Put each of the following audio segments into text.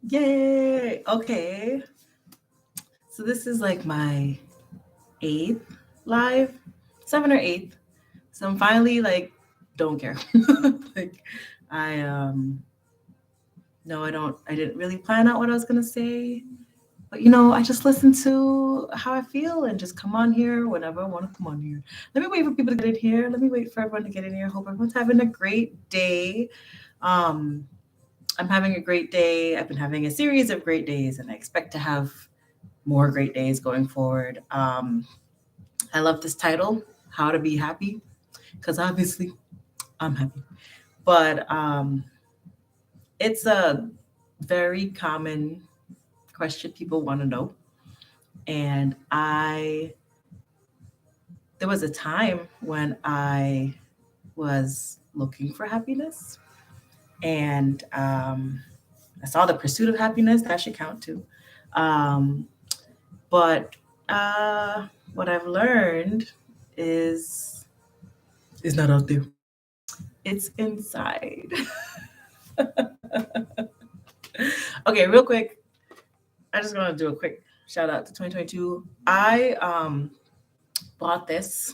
Yay! Okay. So this is like my eighth live, seven or eighth. So I'm finally like, don't care. Like, I no, I didn't really plan out what I was gonna say. But I just listen to how I feel and just come on here whenever I want to come on here. Let me wait for people to get in here. Let me wait for everyone to get in here. Hope everyone's having a great day. Um, I'm having a great day. I've been having a series of great days, and I expect to have more great days going forward. I love this title, How to Be Happy, because obviously I'm happy. But it's a very common question people want to know. And there was a time when I was looking for happiness, and I saw The Pursuit of Happiness. That should count too. Um, but what I've learned is is not out there. It's inside. Okay, real quick. I just want to do a quick shout out to 2022. I bought this,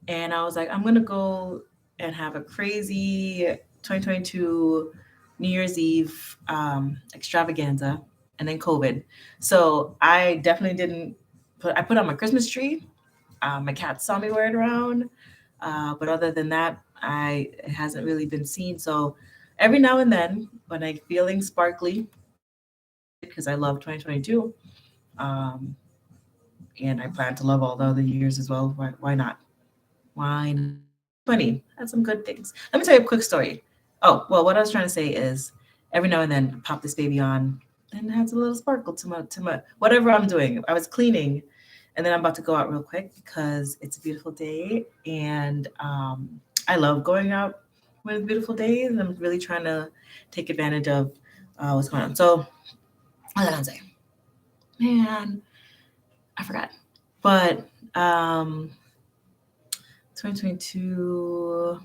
and I was like, I'm gonna go and have a crazy 2022 New Year's Eve extravaganza, and then COVID. So I definitely didn't put. I put on my Christmas tree. My cat saw me wear it around, but other than that, it hasn't really been seen. So every now and then, when I'm feeling sparkly, because I love 2022, um, and I plan to love all the other years as well. Why not? Why not? Funny, had some good things. Let me tell you a quick story. Oh, well, what I was trying to say is every now and then pop this baby on and it has a little sparkle to my whatever I'm doing. I was cleaning and then I'm about to go out real quick because it's a beautiful day and I love going out when it's beautiful days and I'm really trying to take advantage of what's going on. So what was I gonna say? Man, I forgot. But 2022.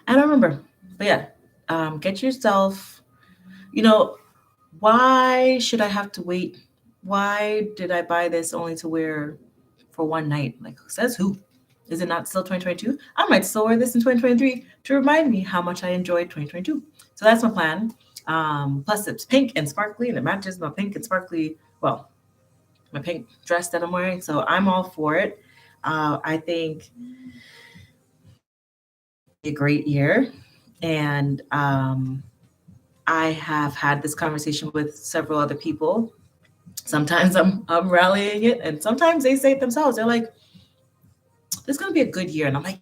I don't remember. But yeah, get yourself, you know, why should I have to wait? Why did I buy this only to wear for one night? Like, says who? Is it not still 2022? I might still wear this in 2023 to remind me how much I enjoyed 2022. So that's my plan. Plus, it's pink and sparkly, and it matches my pink and sparkly, well, my pink dress that I'm wearing. So I'm all for it. I think a great year. And I have had this conversation with several other people. Sometimes I'm rallying it, and sometimes they say it themselves. They're like, "It's going to be a good year," and I'm like,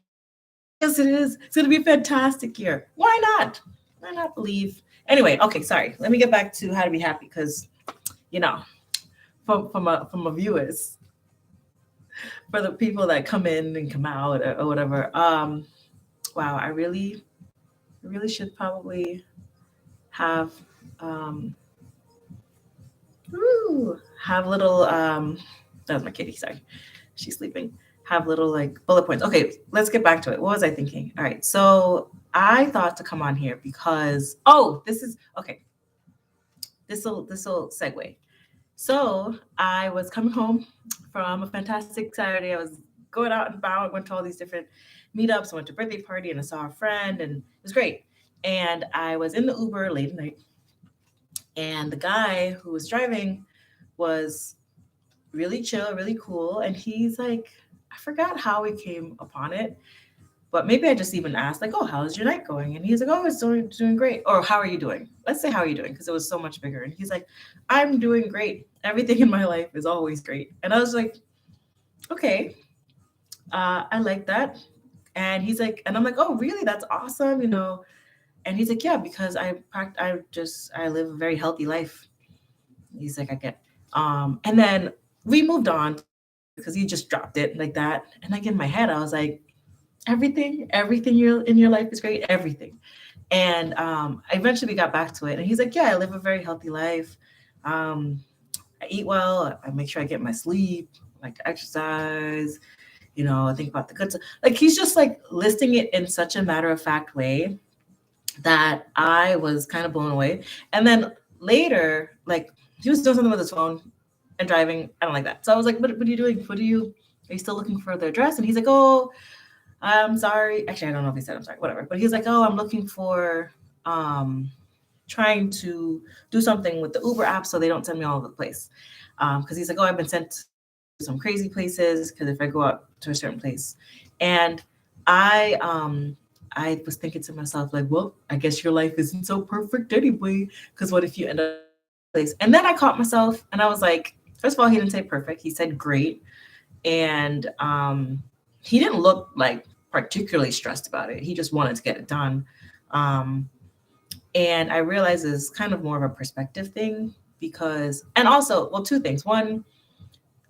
"Yes, it is. It's going to be a fantastic year. Why not? Why not believe?" Anyway, okay, sorry. Let me get back to how to be happy because you know, from a viewers, for the people that come in and come out or whatever. Wow, I really should probably have um, have little that was my kitty, sorry. She's sleeping. Have little like bullet points. Okay, let's get back to it. What was I thinking? All right. So I thought to come on here because this is okay. This will segue. So I was coming home from a fantastic Saturday. I was going out and about, went to all these different meetups, I went to a birthday party and I saw a friend and it was great. And I was in the Uber late at night and the guy who was driving was really chill, really cool. And he's like, I forgot how we came upon it, but maybe I just even asked, like, oh, how's your night going? And he's like, oh, it's doing great. Or how are you doing? Let's say, how are you doing? Because it was so much bigger. And he's like, I'm doing great. Everything in my life is always great. And I was like, okay, I like that. And he's like, and I'm like, oh, really? That's awesome, And he's like, yeah, because I live a very healthy life. He's like, I get. And then we moved on because he just dropped it like that. And like in my head, I was like, everything in your life is great, everything. And I eventually got back to it. And he's like, yeah, I live a very healthy life. Um, I eat well. I make sure I get my sleep, like exercise. I think about the good stuff. Like he's just like listing it in such a matter of fact way that I was kind of blown away. And then later, like he was doing something with his phone and driving. I don't like that. So I was like, what are you doing? Are you still looking for the address? And he's like, oh, I'm sorry. Actually, I don't know if he said I'm sorry, whatever. But he's like, oh, I'm looking for, um, trying to do something with the Uber app so they don't send me all over the place. Because he's like, oh, I've been sent to some crazy places because if I go out to a certain place. And I, um, I was thinking to myself, like, well, I guess your life isn't so perfect anyway. Because what if you end up in a place? And then I caught myself and I was like, first of all, he didn't say perfect. He said great. And he didn't look like particularly stressed about it. He just wanted to get it done. Um, and I realize it's kind of more of a perspective thing because, and also, well, two things. One,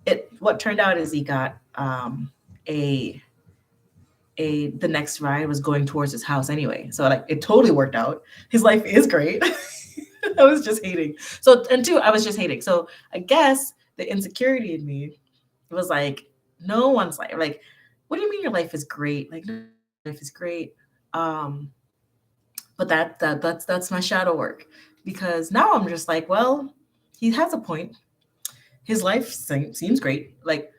it what turned out is he got a the next ride was going towards his house anyway, so like it totally worked out. His life is great. I was just hating. So and two, I was just hating. So I guess the insecurity in me was like, no one's life. Like, what do you mean your life is great? Like, no, life is great. Um, but that's my shadow work because now I'm just like, well, he has a point. His life seems great. Like,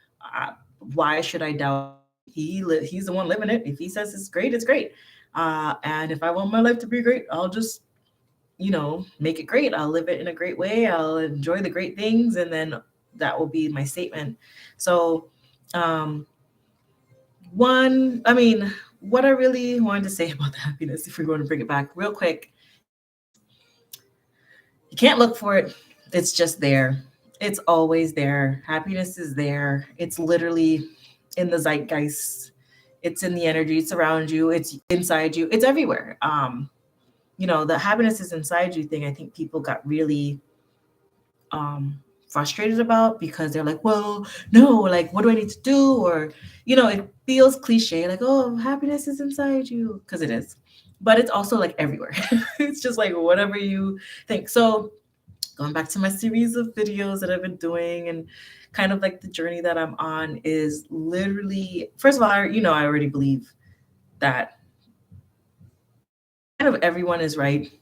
why should I doubt? He's the one living it. If he says it's great, it's great. And if I want my life to be great, I'll just make it great. I'll live it in a great way. I'll enjoy the great things, and then that will be my statement. So, um, I mean, what I really wanted to say about the happiness, if we're going to bring it back real quick, you can't look for it. It's just there. It's always there. Happiness is there. It's literally in the zeitgeist. It's in the energy. It's around you. It's inside you. It's everywhere. The happiness is inside you thing. I think people got really frustrated about because they're like, well, no, like, what do I need to do? Or, it feels cliche, like, oh, happiness is inside you, because it is. But it's also like everywhere. It's just like whatever you think. So going back to my series of videos that I've been doing and kind of like the journey that I'm on is literally, first of all, I already believe that kind of everyone is right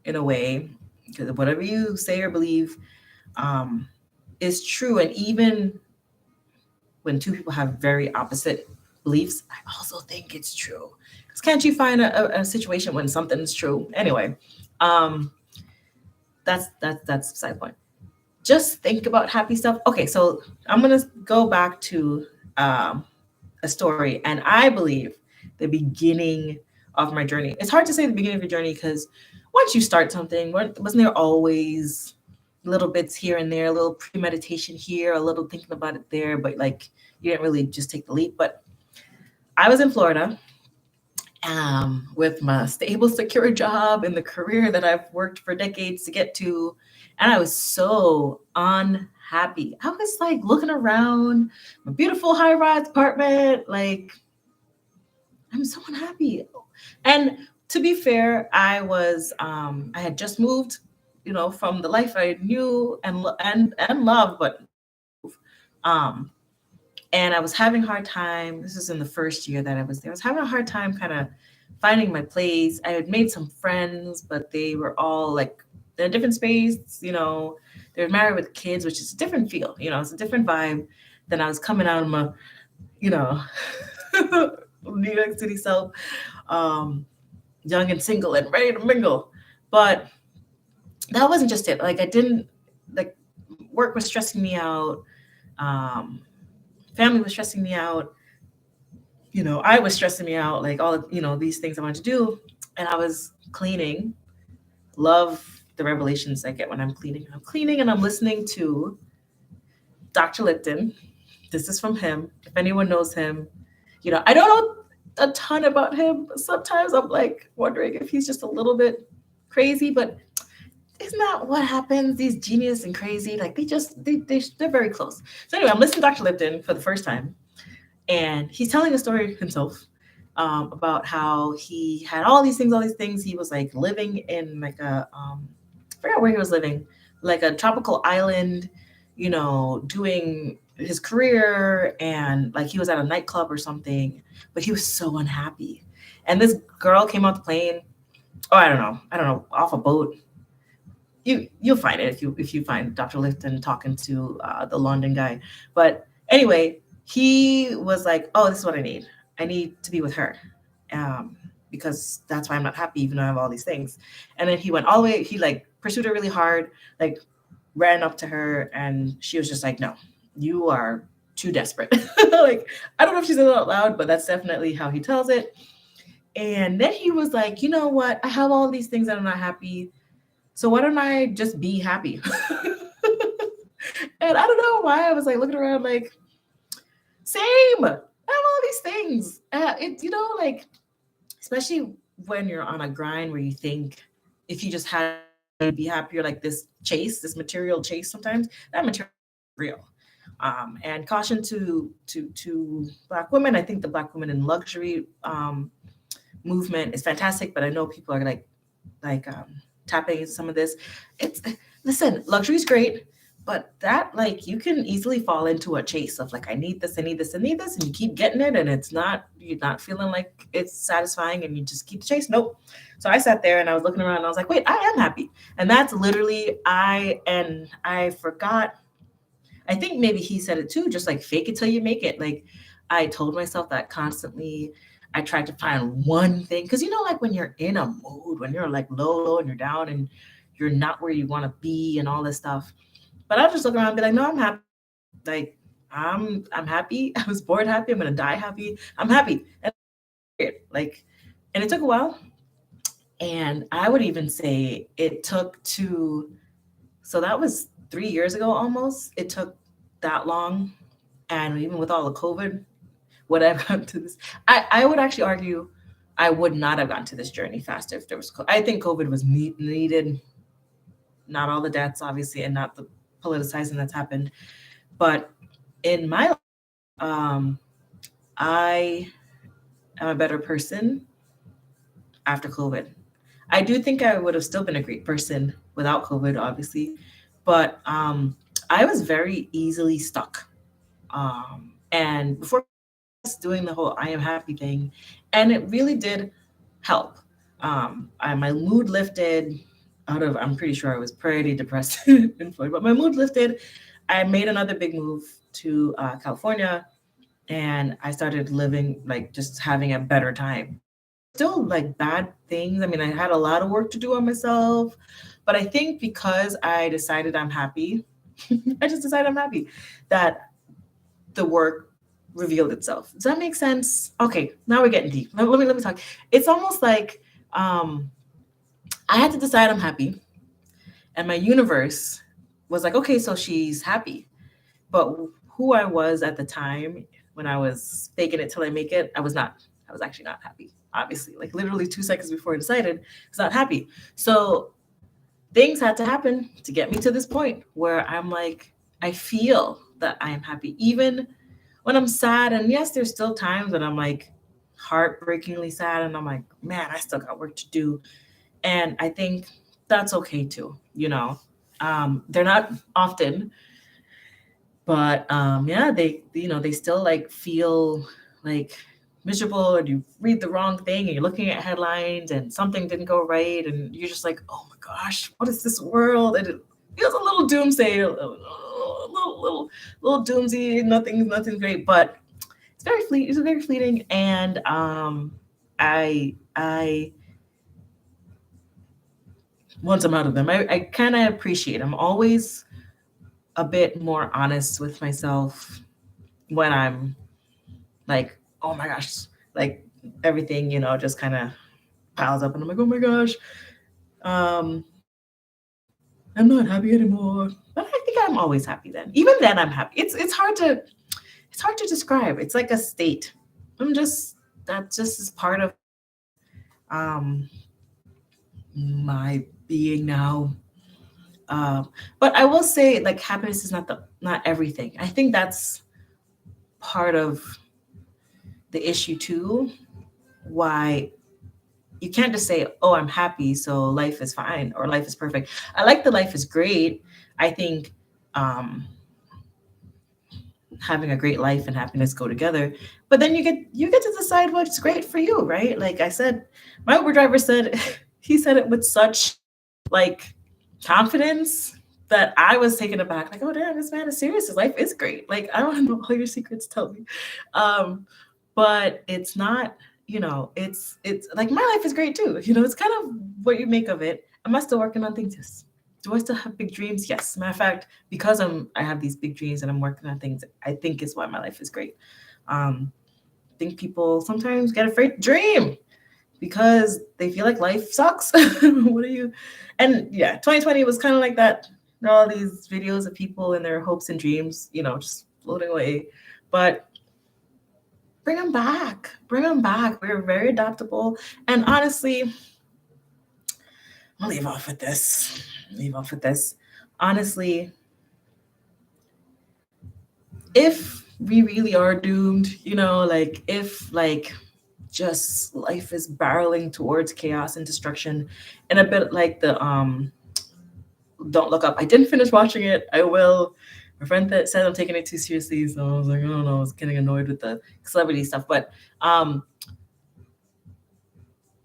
in a way, because whatever you say or believe um, is true. And even when two people have very opposite beliefs, I also think it's true. Because can't you find a situation when something's true? Anyway, um, that's beside the point. Just think about happy stuff. Okay, so I'm gonna go back to um, a story, and I believe the beginning of my journey. It's hard to say the beginning of your journey because once you start something, wasn't there always little bits here and there, a little premeditation here, a little thinking about it there, but like you didn't really just take the leap. But I was in Florida with my stable, secure job and the career that I've worked for decades to get to. And I was so unhappy. I was like looking around my beautiful high rise apartment, like, I'm so unhappy. And to be fair, I had just moved, from the life I knew and loved, but um, and I was having a hard time. This was in the first year that I was there. I was having a hard time kind of finding my place. I had made some friends, but they were all like in a different space. They were married with kids, which is a different feel. It's a different vibe than I was coming out of my, you know, New York City self, um, young and single and ready to mingle. But that wasn't just it. Like I didn't like work was stressing me out. Um, Family was stressing me out. I was stressing me out, like all these things I wanted to do. And I was cleaning. Love the revelations I get when I'm cleaning. I'm cleaning and I'm listening to Dr. Lipton. This is from him. If anyone knows him, I don't know a ton about him. Sometimes I'm like wondering if he's just a little bit crazy, but isn't that what happens? These genius and crazy, like they're very close. So anyway, I'm listening to Dr. Lipton for the first time, and he's telling a story himself about how he had all these things, all these things. He was like living in like I forgot where he was living, like a tropical island, doing his career, and like he was at a nightclub or something, but he was so unhappy. And this girl came off the plane Oh, I don't know, off a boat. You'll find it if you find Dr. Lifton talking to the London guy. But anyway, he was like, "Oh, this is what I need. I need to be with her, um, because that's why I'm not happy, even though I have all these things." And then he went all the way. He like pursued her really hard, like ran up to her, and she was just like, "No, you are too desperate." Like I don't know if she said it out loud, but that's definitely how he tells it. And then he was like, "You know what? I have all these things that I'm not happy, so why don't I just be happy?" And I don't know why I was like looking around like, same. I have all these things. It, like, especially when you're on a grind where you think if you just had to be happier, like this material chase, sometimes that material is real. And caution to Black women. I think the Black women in luxury movement is fantastic, but I know people are like tapping into some of this. It's Listen, luxury is great, but that like you can easily fall into a chase of like I need this, I need this, I need this, and you keep getting it, and you're not feeling like it's satisfying, and you just keep the chase. Nope. So I sat there and I was looking around and I was like, wait, I am happy, and that's literally I forgot. I think maybe he said it too, just like fake it till you make it. Like I told myself that constantly. I tried to find one thing because like when you're in a mood, when you're like low and you're down and you're not where you want to be and all this stuff. But I'll just look around and be like, no, I'm happy. Like I'm happy. I was born happy. I'm gonna die happy. I'm happy. And like, and it took a while. And I would even say it took to so that was 3 years ago almost. It took that long. And even with all the COVID, would I have gotten to this? I would actually argue I would not have gotten to this journey faster if there was. I think COVID was needed. Not all the deaths, obviously, and not the politicizing that's happened, but in my life, I am a better person after COVID. I do think I would have still been a great person without COVID, obviously, but I was very easily stuck. And before doing the whole I am happy thing, and it really did help. My mood lifted I'm pretty sure I was pretty depressed in Florida, but my mood lifted. I made another big move to California, and I started living like just having a better time. Still like bad things. I mean, I had a lot of work to do on myself, but I think because I decided I'm happy, I just decided I'm happy that the work revealed itself. Does that make sense? Okay, now we're getting deep. Let me talk. It's almost like I had to decide I'm happy, and my universe was like, okay, so she's happy. But who I was at the time when I was faking it till I make it, I was not. I was actually not happy. Obviously, like literally 2 seconds before I decided, I was not happy. So things had to happen to get me to this point where I'm like, I feel that I am happy, even when I'm sad. And yes, there's still times that I'm like heartbreakingly sad, and I'm like, man, I still got work to do. And I think that's okay too. They're not often, but yeah, they still like feel like miserable, and you read the wrong thing and you're looking at headlines and something didn't go right, and you're just like, oh my gosh, what is this world? And it feels a little doomsday, a little doomsy. Nothing's great, but it's very fleeting. And I once I'm out of them, I kind of appreciate. I'm always a bit more honest with myself when I'm like, oh my gosh, like everything, just kind of piles up, and I'm like, oh my gosh, um, I'm not happy anymore. But I think I'm always happy then. Even then, I'm happy. It's hard to describe. It's like a state. That just is part of um my being now. But I will say, like, happiness is not everything. I think that's part of the issue too. Why you can't just say, "Oh, I'm happy, so life is fine or life is perfect." I like the life is great. I think um, having a great life and happiness go together. But then you get to decide what's great for you, right? Like I said, my Uber driver said. he said it with such like confidence that I was taken aback. Like, oh damn, this man is serious. His life is great. Like, I don't know all your secrets. Tell me. But it's not. It's like my life is great too. It's kind of what you make of it. Am I still working on things? Yes. Do I still have big dreams? Yes. Matter of fact, because I have these big dreams and I'm working on things, I think is why my life is great. I think people sometimes get afraid to dream because they feel like life sucks. What are you? And yeah, 2020 was kind of like that. All these videos of people and their hopes and dreams, just floating away. But bring them back. Bring them back. We're very adaptable. And honestly, I'll leave off with this. Honestly, if we really are doomed, like if like just life is barreling towards chaos and destruction, and a bit like the Don't Look Up. I didn't finish watching it. I will. My friend that said I'm taking it too seriously, so I was like, I don't know, I was getting annoyed with the celebrity stuff. But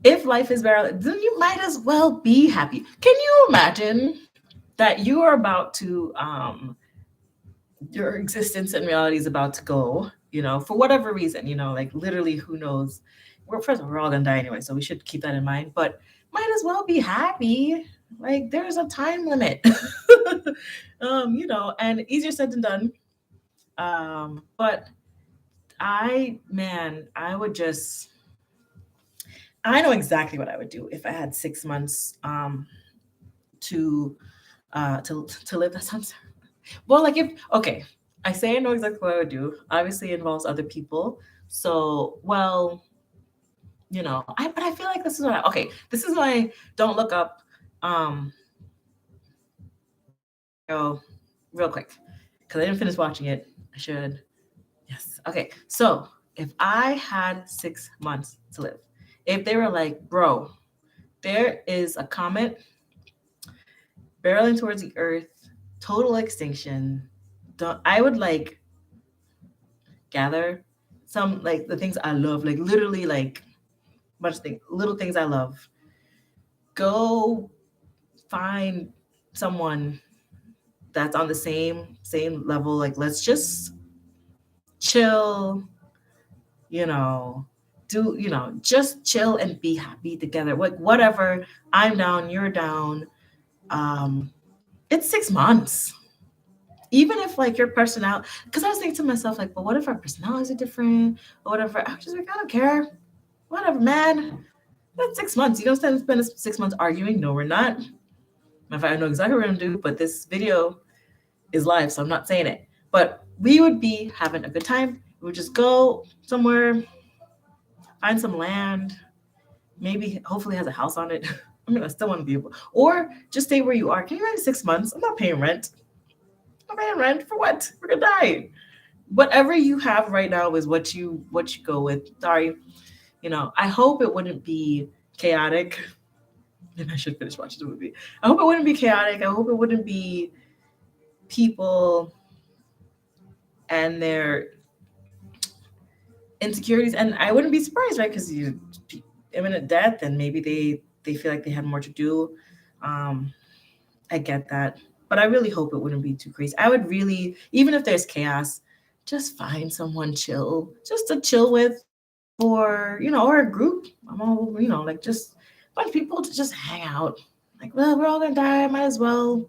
if life is barreling, then you might as well be happy. Can you imagine that you are about to your existence and reality is about to go, for whatever reason, like literally who knows. First of all, we're all gonna die anyway, so we should keep that in mind. But might as well be happy. Like there's a time limit. And easier said than done. But I would just I know exactly what I would do if I had 6 months to live. That sounds well, like if okay, I say I know exactly what I would do. Obviously, it involves other people. So, well, but I feel like this is okay. This is my Don't Look Up. Go real quick because I didn't finish watching it. I should. Yes. Okay. So if I had 6 months to live, if they were like, bro, there is a comet barreling towards the Earth, total extinction. I would like gather some like the things I love, like literally like bunch of things, little things I love. Go find someone that's on the same level. Like let's just chill, just chill and be happy together. Like whatever, I'm down, you're down. It's 6 months. Even if like your personality, because I was thinking to myself, like, but what if our personalities are different or whatever? I was just like, I don't care. Whatever, man. That's 6 months. You don't spend 6 months arguing. No, we're not. In fact, I know exactly what we're gonna do, but this video is live, so I'm not saying it. But we would be having a good time. We would just go somewhere, find some land, maybe hopefully has a house on it. I mean, I still want to be able, or just stay where you are. Can you imagine 6 months? I'm not paying rent. I'm paying rent for what? We're gonna die. Whatever you have right now is what you go with. Sorry, I hope it wouldn't be chaotic. Maybe I should finish watching the movie. I hope it wouldn't be chaotic. I hope it wouldn't be people and their insecurities. And I wouldn't be surprised, right? Because you imminent death, and maybe they feel like they had more to do. I get that, but I really hope it wouldn't be too crazy. I would really, even if there's chaos, just find someone just to chill with, or or a group. I'm all like just a bunch of people to just hang out. Like, well, we're all gonna die. Might as well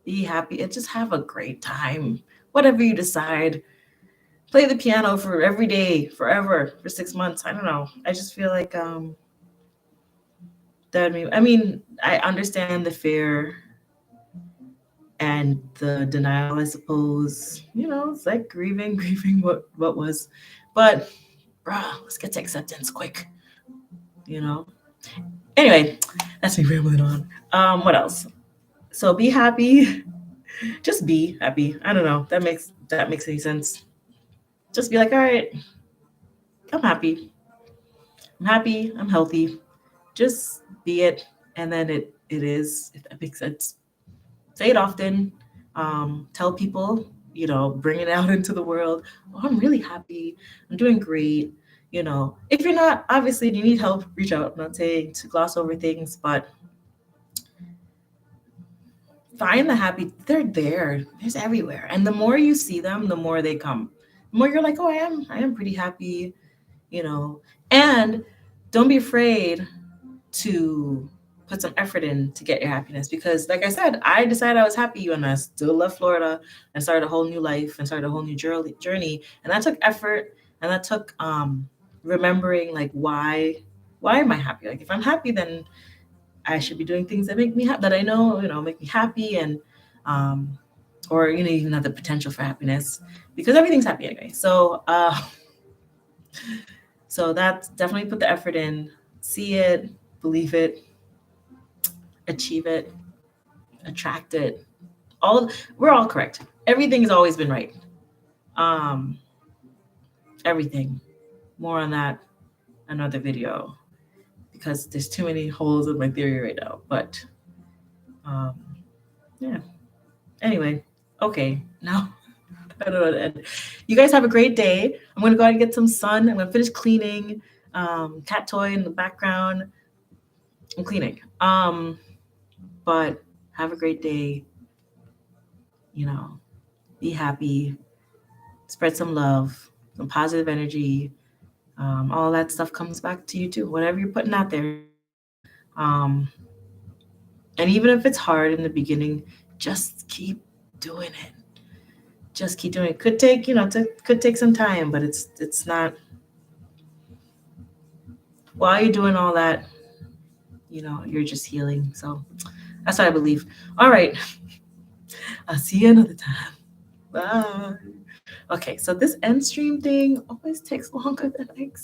be happy and just have a great time. Whatever you decide. Play the piano for every day, forever, for 6 months. I don't know. I just feel like I mean, I understand the fear and the denial, I suppose. It's like grieving what was. But bruh, let's get to acceptance quick. Anyway, that's me rambling on. What else? So be happy. Just be happy. I don't know. That makes any sense. Just be like, all right, I'm happy. I'm happy. I'm healthy. Just be it. And then it is, if that makes sense. Say it often. Tell people, bring it out into the world. Oh, I'm really happy. I'm doing great. If you're not, obviously, you need help, reach out. I'm not saying to gloss over things, but find the happy. They're there. There's everywhere. And the more you see them, the more they come. The more you're like, oh, I am pretty happy, you know. And don't be afraid to put some effort in to get your happiness, because like I said, I decided I was happy when I still left Florida and started a whole new life and started a whole new journey. And that took effort, and that took remembering, like, why am I happy? Like, if I'm happy, then I should be doing things that make me happy, that I know, make me happy, and um or even have the potential for happiness, because everything's happy anyway. So that's definitely put the effort in, see it, believe it, achieve it, attract it. We're all correct. Everything has always been right. Um, everything. More on that another video, because there's too many holes in my theory right now. But um, yeah. Anyway, okay. Now I don't know how to end. You guys have a great day. I'm gonna go out and get some sun. I'm gonna finish cleaning. Cat toy in the background. I'm cleaning. But have a great day. Be happy. Spread some love, some positive energy. All that stuff comes back to you too. Whatever you're putting out there. Um, and even if it's hard in the beginning, just keep doing it. Just keep doing it. Could take, could take some time, but it's not. While you're doing all that, you're just healing. So that's what I believe. All right. I'll see you another time. Bye. Okay, so this end stream thing always takes longer than I expected.